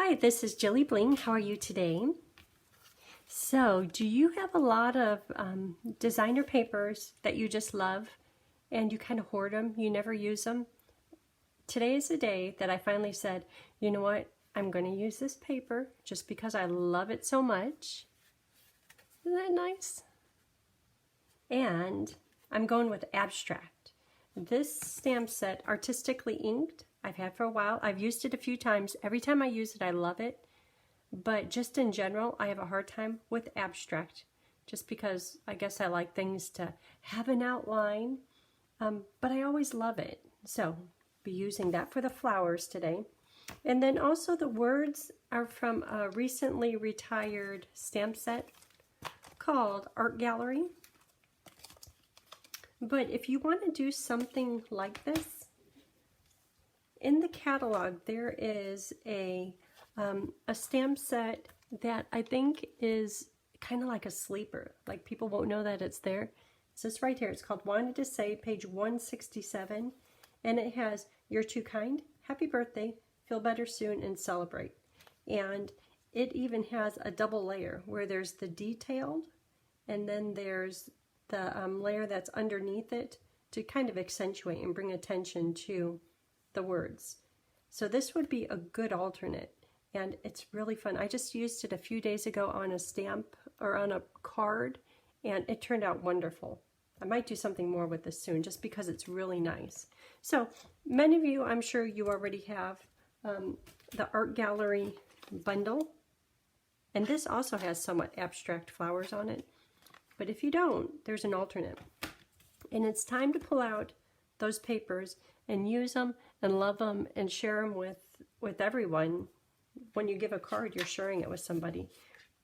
Hi, this is Jilly Bling. How are you today? So, do you have a lot of designer papers that you just love and you kind of hoard them? You never use them? Today is the day that I finally said, you know what? I'm going to use this paper just because I love it so much. Isn't that nice? And I'm going with abstract. This stamp set, Artistically inked, I've had for a while. I've used it a few times. Every time I use it, I love it. But just in general, I have a hard time with abstract, just because I guess I like things to have an outline, but I always love it. So, be using that for the flowers today. And then also the words are from a recently retired stamp set called Art Gallery. But if you want to do something like this, in the catalog there is a stamp set that I think is kind of like a sleeper. Like people won't know that it's there. It's this right here. It's called Wanted to Say, page 167. And it has You're Too Kind, Happy Birthday, Feel Better Soon, and Celebrate. And it even has a double layer where there's the detailed and then there's the layer that's underneath it to kind of accentuate and bring attention to the words. So this would be a good alternate, and it's really fun. I just used it a few days ago on a stamp or on a card, and it turned out wonderful. I might do something more with this soon just because it's really nice. So many of you, I'm sure you already have the Art Gallery bundle, and this also has somewhat abstract flowers on it. But if you don't, there's an alternate. And it's time to pull out those papers and use them and love them and share them with everyone. When you give a card, you're sharing it with somebody.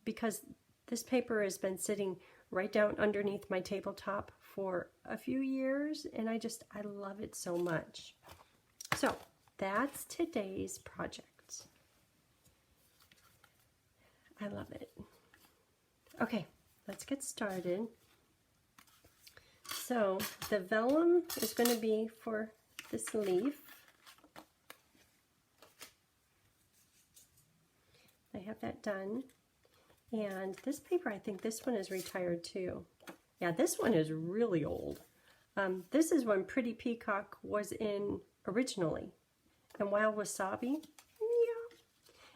Because this paper has been sitting right down underneath my tabletop for a few years, and I love it so much. So that's today's project. I love it. Okay, let's get started. So the vellum is going to be for this leaf. I have that done. And this paper, I think this one is retired too. Yeah, this one is really old. This is when Pretty Peacock was in originally. And Wild Wasabi, yeah.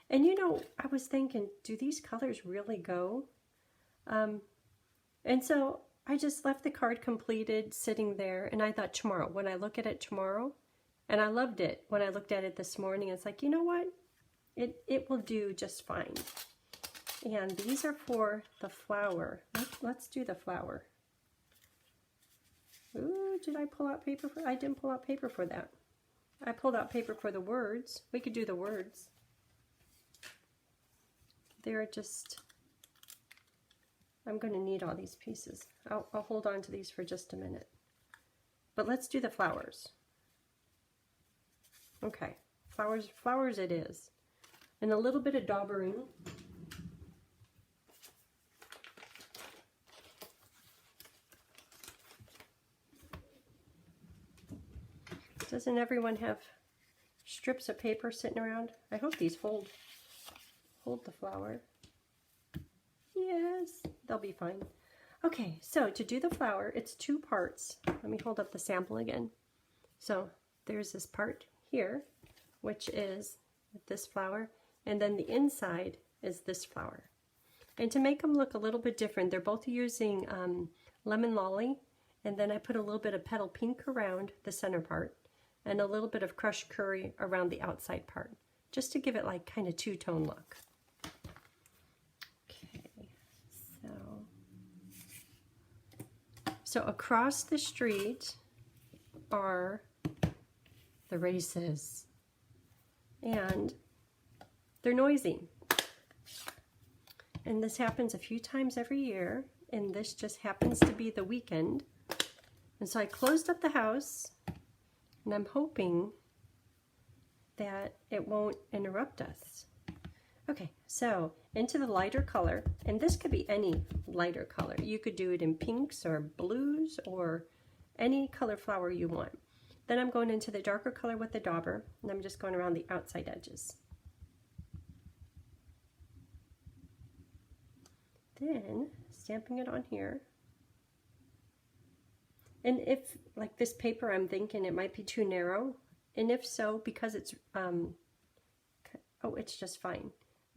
And you know, I was thinking, do these colors really go? And so I just left the card completed sitting there, and I thought tomorrow, when I look at it tomorrow, and I loved it when I looked at it this morning, it's like, you know what? It will do just fine. And these are for the flower. Let's do the flower. Ooh, did I pull out paper for? I didn't pull out paper for that. I pulled out paper for the words. We could do the words. They're just, I'm going to need all these pieces. I'll hold on to these for just a minute. But let's do the flowers. Okay, flowers it is. And a little bit of daubering. Doesn't everyone have strips of paper sitting around? I hope these hold the flower. Yes, they'll be fine. Okay, so to do the flower, it's two parts. Let me hold up the sample again. So there's this part here, which is this flower, and then the inside is this flower. And to make them look a little bit different, they're both using Lemon Lolly, and then I put a little bit of Petal Pink around the center part, and a little bit of Crushed Curry around the outside part, just to give it like kind of two-tone look. So across the street are the races, and they're noisy. And this happens a few times every year, and this just happens to be the weekend. And so I closed up the house, and I'm hoping that it won't interrupt us. Okay, so into the lighter color, and this could be any lighter color. You could do it in pinks or blues or any color flower you want. Then I'm going into the darker color with the dauber, and I'm just going around the outside edges. Then stamping it on here. And if, like this paper, I'm thinking it might be too narrow. And if so, because it's, oh, it's just fine.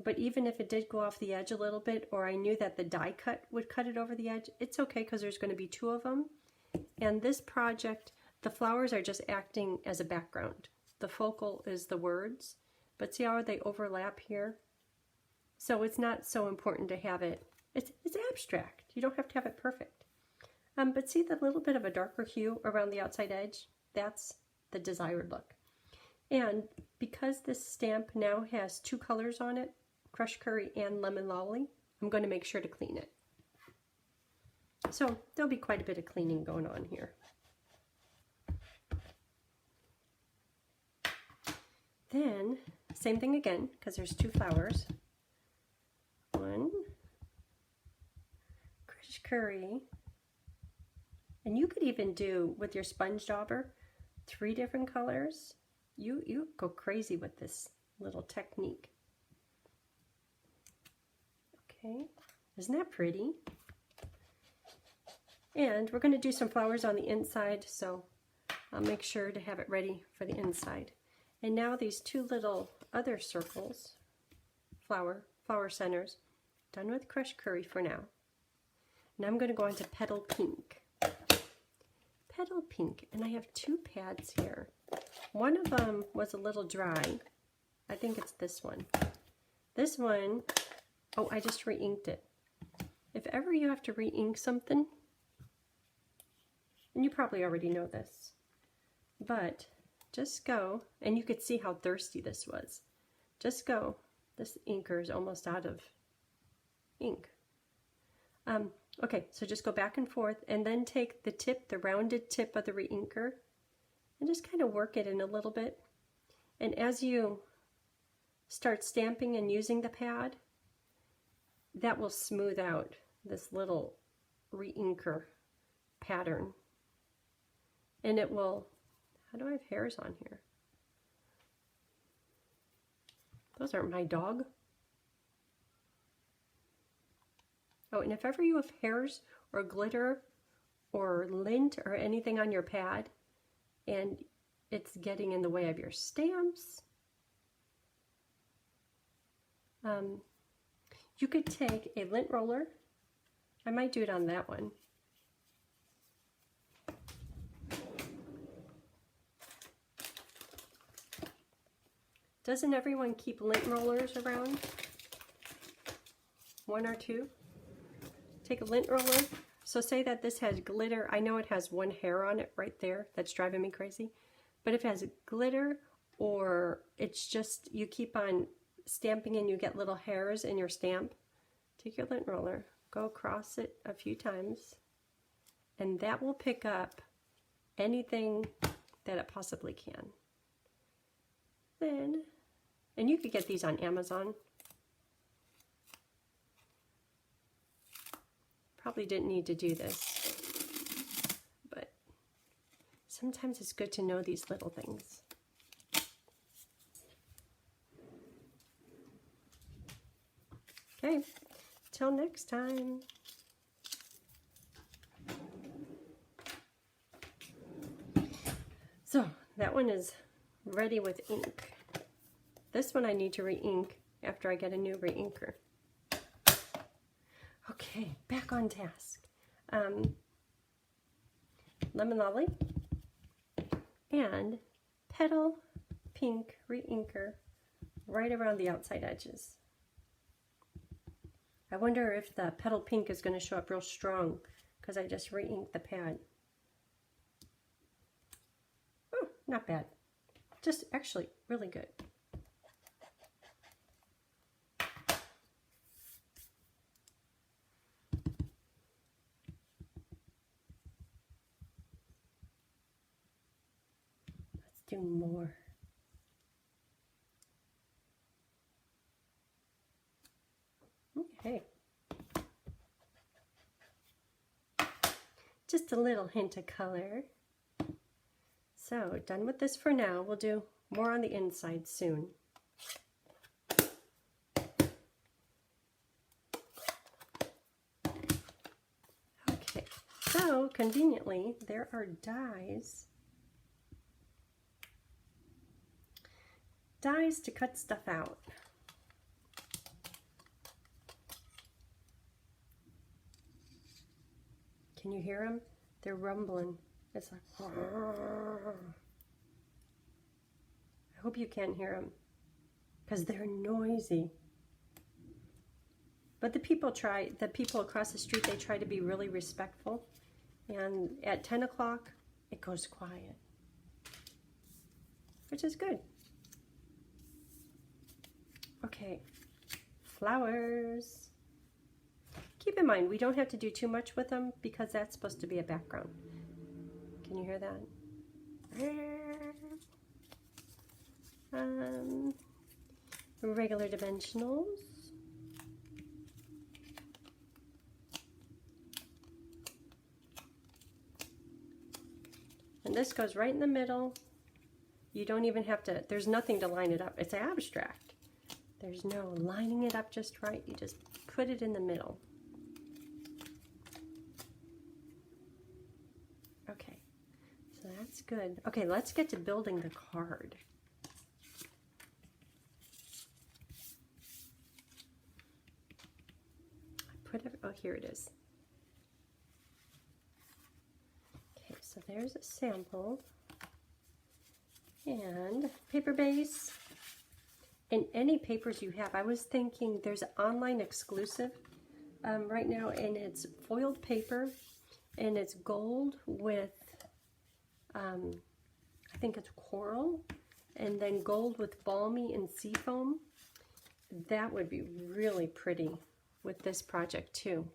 But even if it did go off the edge a little bit, or I knew that the die cut would cut it over the edge, it's okay because there's going to be two of them. And this project, the flowers are just acting as a background. The focal is the words, but see how they overlap here? So it's not so important to have it, it's abstract. You don't have to have it perfect. But see the little bit of a darker hue around the outside edge? That's the desired look. And because this stamp now has two colors on it, Crushed Curry and Lemon Lolly, I'm going to make sure to clean it. So there'll be quite a bit of cleaning going on here. Then, same thing again, because there's two flowers. One, Crushed Curry. And you could even do, with your sponge dauber, 3 different colors. You go crazy with this little technique. Okay, isn't that pretty? And we're going to do some flowers on the inside, so I'll make sure to have it ready for the inside. And now these 2 little other circles, flower centers, done with Crushed Curry for now. Now I'm going to go on to Petal Pink. Petal Pink, and I have 2 pads here. One of them was a little dry. I think it's this one. This one, oh, I just re-inked it. If ever you have to re-ink something, and you probably already know this, but just go, and you could see how thirsty this was. Just go. This inker is almost out of ink. Okay, so just go back and forth, and then take the tip, the rounded tip of the re-inker, and just kind of work it in a little bit. And as you start stamping and using the pad, that will smooth out this little re-inker pattern. And it will, how do I have hairs on here? Those aren't my dog. Oh, and if ever you have hairs or glitter or lint or anything on your pad and it's getting in the way of your stamps, you could take a lint roller. I might do it on that one. Doesn't everyone keep lint rollers around? 1 or 2? Take a lint roller. So say that this has glitter. I know it has 1 hair on it right there. That's driving me crazy. But if it has glitter, or it's just you keep on stamping and you get little hairs in your stamp, take your lint roller, go across it a few times, and that will pick up anything that it possibly can. Then, and you could get these on Amazon. Probably didn't need to do this, but sometimes it's good to know these little things. Okay, till next time. So that one is ready with ink. This one I need to re-ink after I get a new re-inker. Okay, back on task. Lemon Lolly and Petal Pink re-inker right around the outside edges. I wonder if the Petal Pink is going to show up real strong because I just re-inked the pad. Oh, not bad. Just actually really good. Do more. Okay. Just a little hint of color. So, done with this for now. We'll do more on the inside soon. So conveniently, there are dies to cut stuff out. Can you hear them? They're rumbling. It's like, I hope you can't hear them because they're noisy. But the people across the street, they try to be really respectful. And at 10 o'clock, it goes quiet, which is good. Okay, flowers. Keep in mind, we don't have to do too much with them because that's supposed to be a background. Can you hear that? Regular dimensionals. And this goes right in the middle. You don't even have to, there's nothing to line it up. It's abstract. There's no lining it up just right. You just put it in the middle. Okay, so that's good. Okay, let's get to building the card. Oh, here it is. Okay, so there's a sample. And paper base. And any papers you have. I was thinking there's an online exclusive right now, and it's foiled paper, and it's gold with, I think it's coral, and then gold with balmy and seafoam. That would be really pretty with this project too.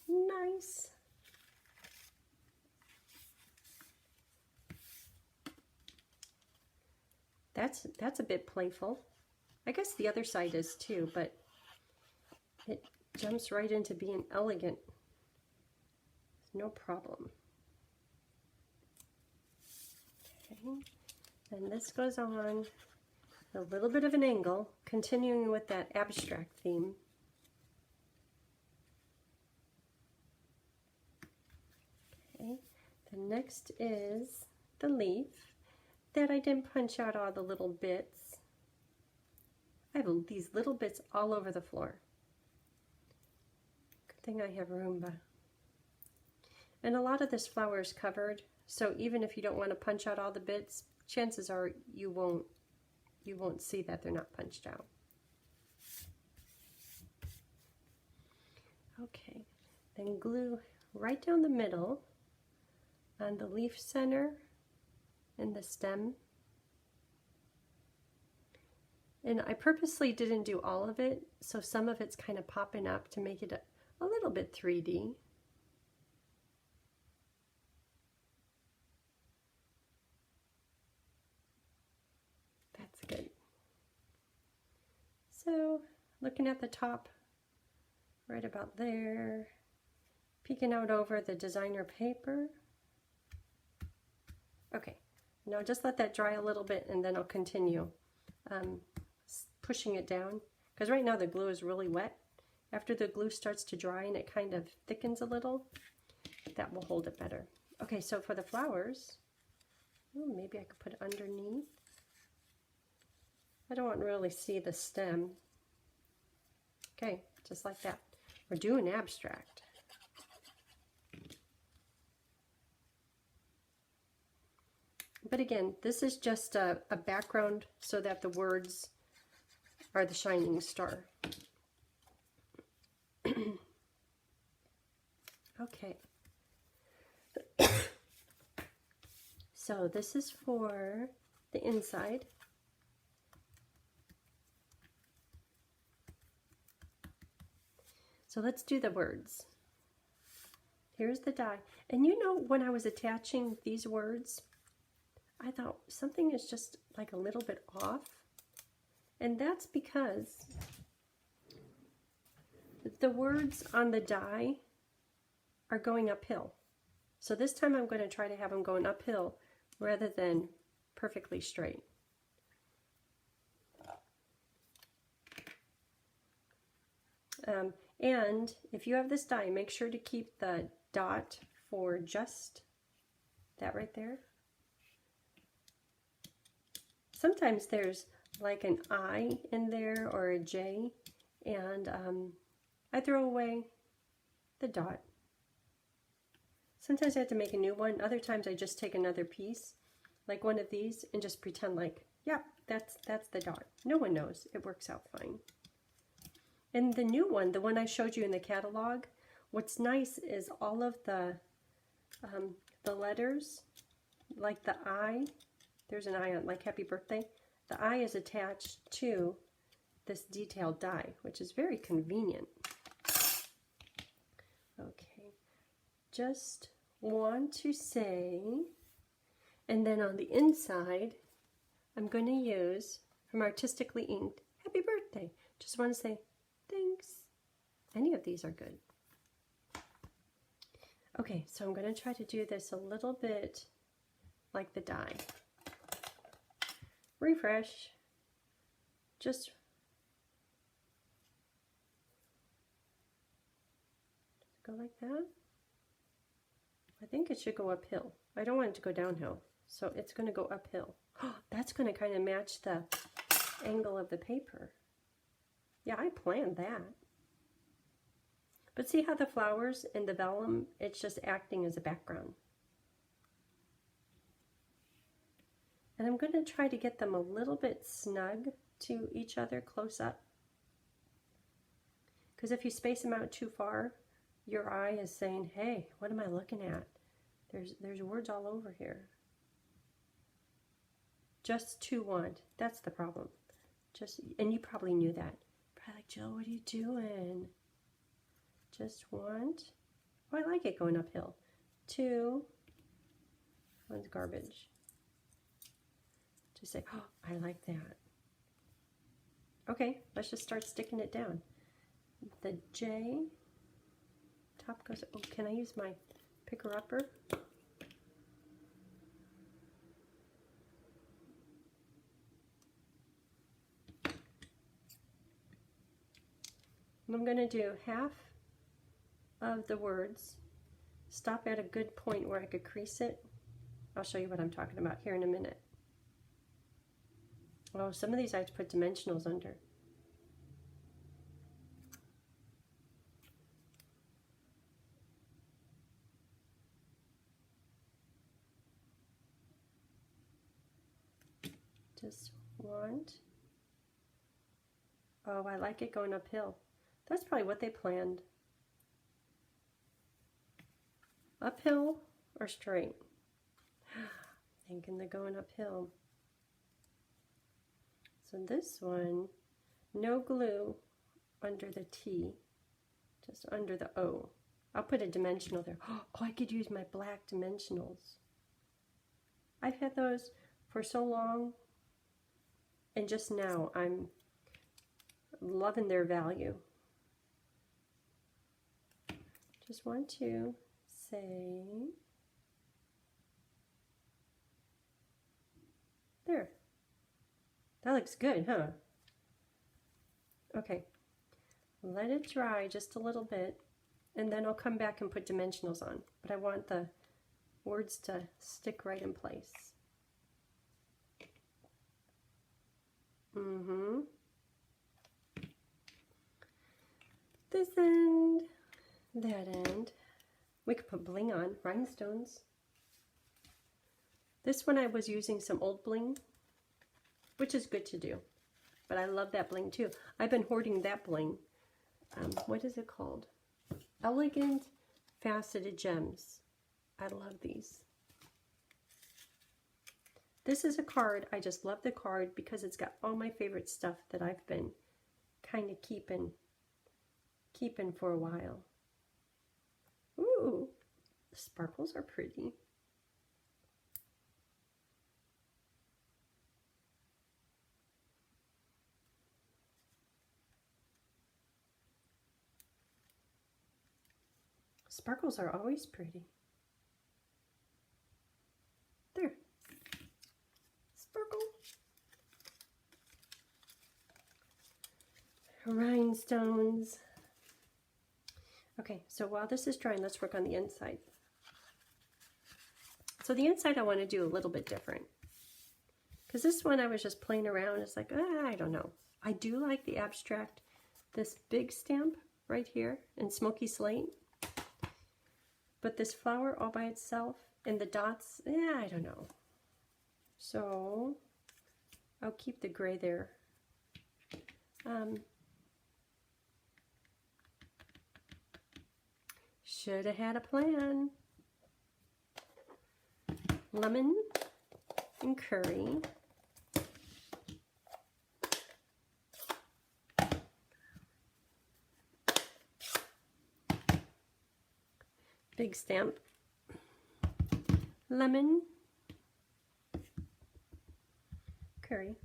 Nice. That's a bit playful. I guess the other side is too, but it jumps right into being elegant. No problem. Okay. And this goes on a little bit of an angle, continuing with that abstract theme. Okay. The next is the leaf that I didn't punch out all the little bits. I have these little bits all over the floor. Good thing I have Roomba. And a lot of this flower is covered, so even if you don't want to punch out all the bits, chances are you won't see that they're not punched out. Okay, then glue right down the middle on the leaf center and the stem. And I purposely didn't do all of it, so some of it's kind of popping up to make it a little bit 3D. That's good. So, looking at the top, right about there, peeking out over the designer paper. Okay, now just let that dry a little bit and then I'll continue pushing it down, because right now the glue is really wet. After the glue starts to dry and it kind of thickens a little, that will hold it better. Okay, so for the flowers, maybe I could put it underneath. I don't want to really see the stem. Okay, just like that. We're doing abstract. But again, this is just a background so that the words are the shining star. Okay. So this is for the inside. So let's do the words. Here's the die. And you know, when I was attaching these words, I thought something is just like a little bit off. And that's because the words on the die are going uphill. So this time I'm going to try to have them going uphill rather than perfectly straight. And if you have this die, make sure to keep the dot for just that right there. Sometimes there's like an I in there or a J, and I throw away the dot. Sometimes I have to make a new one. Other times I just take another piece, like one of these, and just pretend like, yeah, that's the dot. No one knows. It works out fine. And the new one, the one I showed you in the catalog, what's nice is all of the letters, like the I, there's an I on, like happy birthday. The I is attached to this detailed die, which is very convenient. Okay, just want to say, and then on the inside, I'm going to use, from Artistically Inked, happy birthday. Just want to say, thanks. Any of these are good. Okay, so I'm going to try to do this a little bit like the die. Refresh. Just go like that. I think it should go uphill. I don't want it to go downhill, so it's going to go uphill. Oh, that's going to kind of match the angle of the paper. Yeah, I planned that. But see how the flowers and the vellum, it's just acting as a background. And I'm going to try to get them a little bit snug to each other close up. Because if you space them out too far, your eye is saying, hey, what am I looking at? There's words all over here. Just too want. That's the problem. And you probably knew that. Probably like, Jill, what are you doing? Just want. Oh, I like it going uphill. Two. One's garbage. Just say, oh, I like that. Okay, let's just start sticking it down. The J, top goes, oh, can I use my picker-upper? I'm going to do half of the words, stop at a good point where I could crease it. I'll show you what I'm talking about here in a minute. Oh, some of these I have to put dimensionals under. Just want. Oh, I like it going uphill. That's probably what they planned. Uphill or straight? Thinking they're going uphill. So this one, no glue under the T, just under the O. I'll put a dimensional there. Oh, I could use my black dimensionals. I've had those for so long, and just now I'm loving their value. Just want to say, there. That looks good, huh? Okay, let it dry just a little bit, and then I'll come back and put dimensionals on. But I want the words to stick right in place. This end, that end. We could put bling on, rhinestones. This one I was using some old bling, which is good to do. But I love that bling too. I've been hoarding that bling. What is it called? Elegant Faceted Gems. I love these. This is a card. I just love the card because it's got all my favorite stuff that I've been kind of keeping for a while. Ooh, the sparkles are pretty. Sparkles are always pretty. There. Sparkle. Rhinestones. Okay, so while this is drying, let's work on the inside. So the inside I want to do a little bit different. Because this one I was just playing around. It's like, I don't know. I do like the abstract, this big stamp right here in Smoky Slate. But this flower all by itself and the dots, I don't know. So I'll keep the gray there. Should have had a plan. Lemon and curry. Big stamp. Lemon. Curry.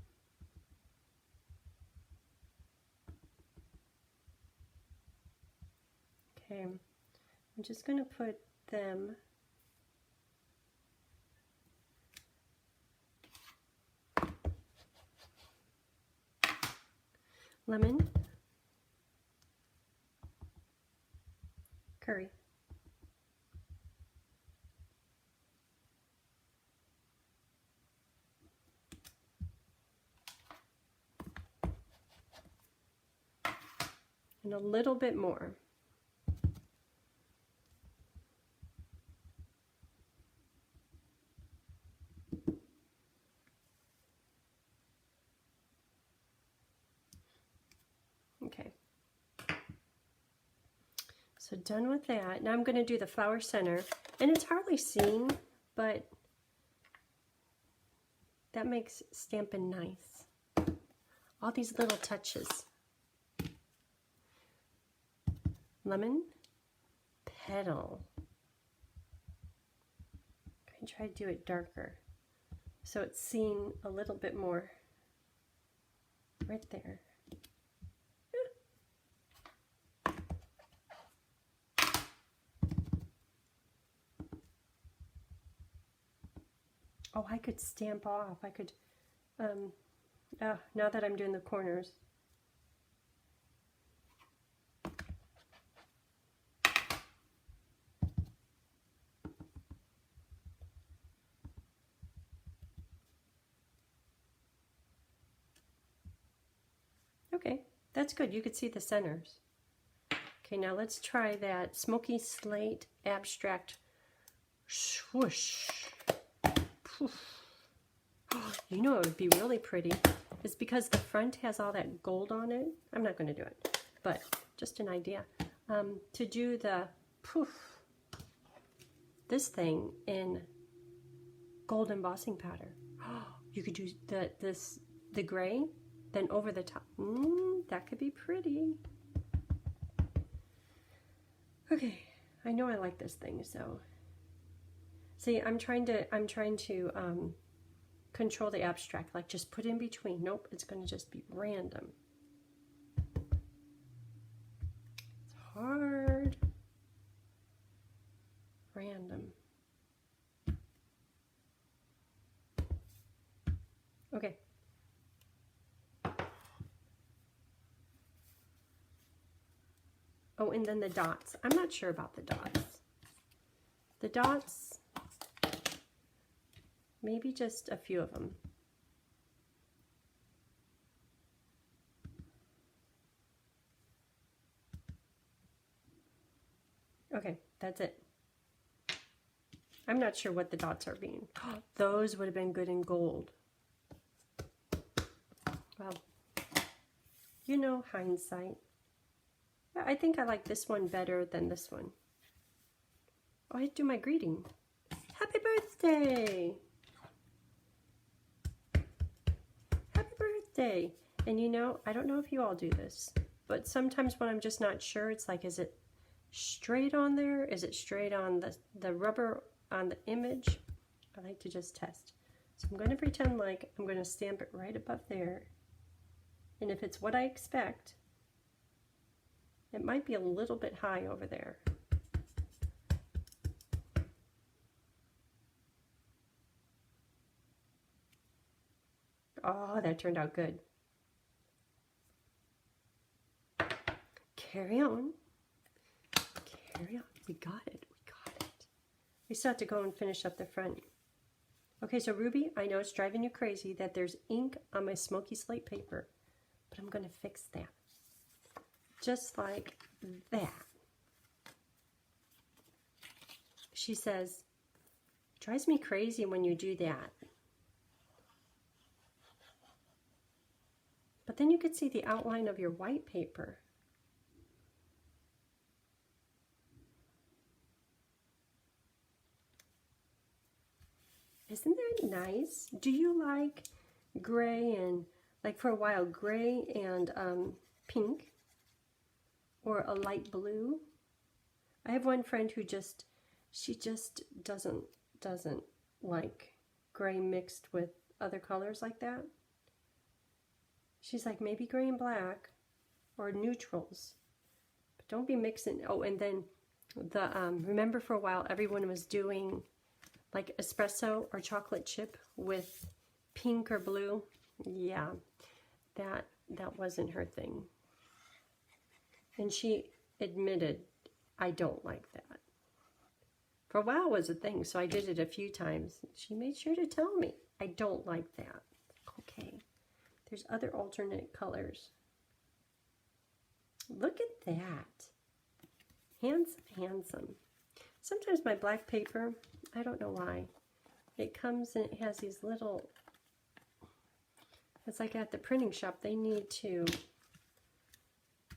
Okay, I'm just going to put them lemon, curry. And a little bit more. Okay. So done with that. Now I'm going to do the flower center. And it's hardly seen, but that makes stamping nice. All these little touches. Lemon, petal. I try to do it darker so it's seen a little bit more right there. Oh, I could stamp off. I could, now that I'm doing the corners. Okay, that's good. You could see the centers. Okay, now let's try that Smoky Slate abstract swoosh. Poof. You know it would be really pretty. It's because the front has all that gold on it. I'm not going to do it, but just an idea. To do the poof, this thing in gold embossing powder. You could do the gray, then over the top. That could be pretty. Okay, I know I like this thing, so see, I'm trying to control the abstract, like just put in between. Nope, it's going to just be random. It's hard. Random. Okay. Oh, and then the dots. I'm not sure about the dots. The dots, maybe just a few of them. Okay, that's it. I'm not sure what the dots are being. Those would have been good in gold. Well, you know, hindsight. I think I like this one better than this one. Oh, I do my greeting. Happy birthday! Happy birthday! And you know, I don't know if you all do this, but sometimes when I'm just not sure, it's like, is it straight on there? Is it straight on the rubber on the image? I like to just test. So I'm going to pretend like I'm going to stamp it right above there. And if it's what I expect, it might be a little bit high over there. Oh, that turned out good. Carry on. Carry on. We got it. We got it. We still have to go and finish up the front. Okay, so Ruby, I know it's driving you crazy that there's ink on my smoky slate paper, but I'm going to fix that. Just like that. She says, it drives me crazy when you do that. But then you could see the outline of your white paper. Isn't that nice? Do you like gray and, like for a while, gray and pink? Or a light blue? I have one friend who she just doesn't like gray mixed with other colors like that. She's like, maybe gray and black or neutrals, but don't be mixing. Oh, and then the remember for a while everyone was doing like espresso or chocolate chip with pink or blue. Yeah, that wasn't her thing. And she admitted, I don't like that. For a while it was a thing, so I did it a few times. She made sure to tell me, I don't like that. Okay, there's other alternate colors. Look at that. Handsome, handsome. Sometimes my black paper, I don't know why, it comes and it has these little, it's like at the printing shop, they need to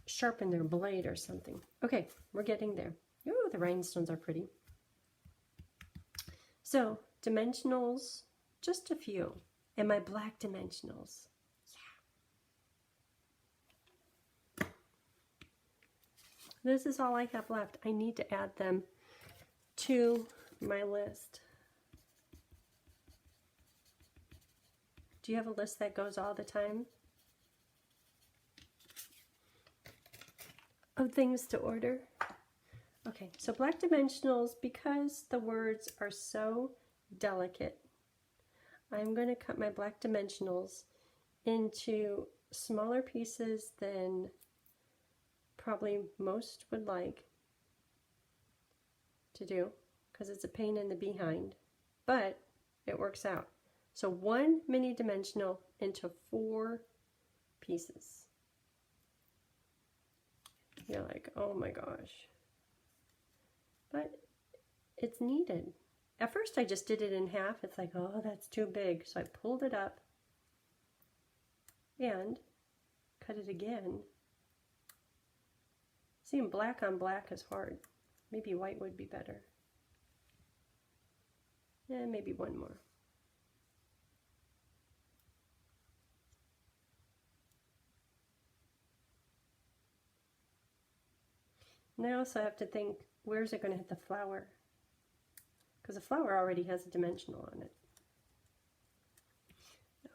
sharpen their blade or something. Okay, we're getting there. Oh, the rhinestones are pretty. So, dimensionals, just a few. And my black dimensionals. Yeah. This is all I have left. I need to add them to my list. Do you have a list that goes all the time? Of things to order? Okay, so black dimensionals, because the words are so delicate, I'm going to cut my black dimensionals into smaller pieces than probably most would like to do, because it's a pain in the behind, but it works out. So 1 mini dimensional into 4 pieces. You're like, oh my gosh. But it's needed. At first I just did it in half. It's like, oh, that's too big. So I pulled it up and cut it again. Seeing black on black is hard. Maybe white would be better. Yeah, maybe one more. And I also have to think, where's it going to hit the flower? Because the flower already has a dimensional on it.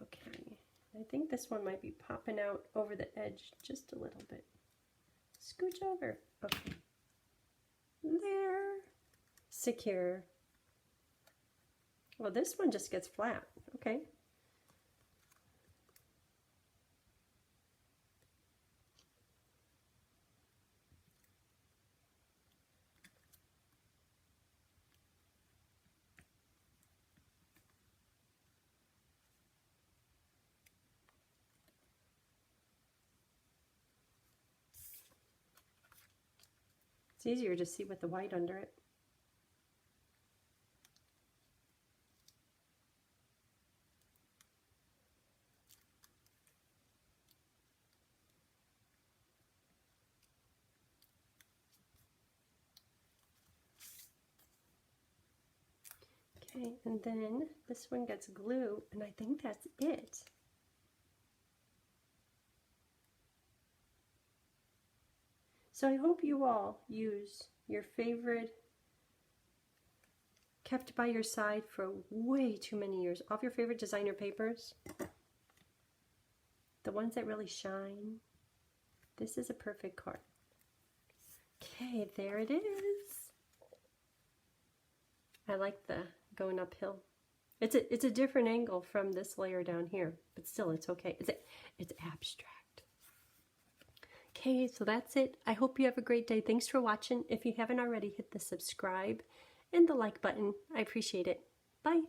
Okay, I think this one might be popping out over the edge just a little bit. Scooch over. Okay. There. Secure. Well, this one just gets flat. Okay. It's easier to see with the white under it. Okay, and then this one gets glue, and I think that's it. So I hope you all use your favorite, kept by your side for way too many years, all of your favorite designer papers, the ones that really shine. This is a perfect card. Okay, there it is. I like the going uphill. It's a different angle from this layer down here, but still it's okay. It's abstract. Okay, so that's it. I hope you have a great day. Thanks for watching. If you haven't already, hit the subscribe and the like button. I appreciate it. Bye.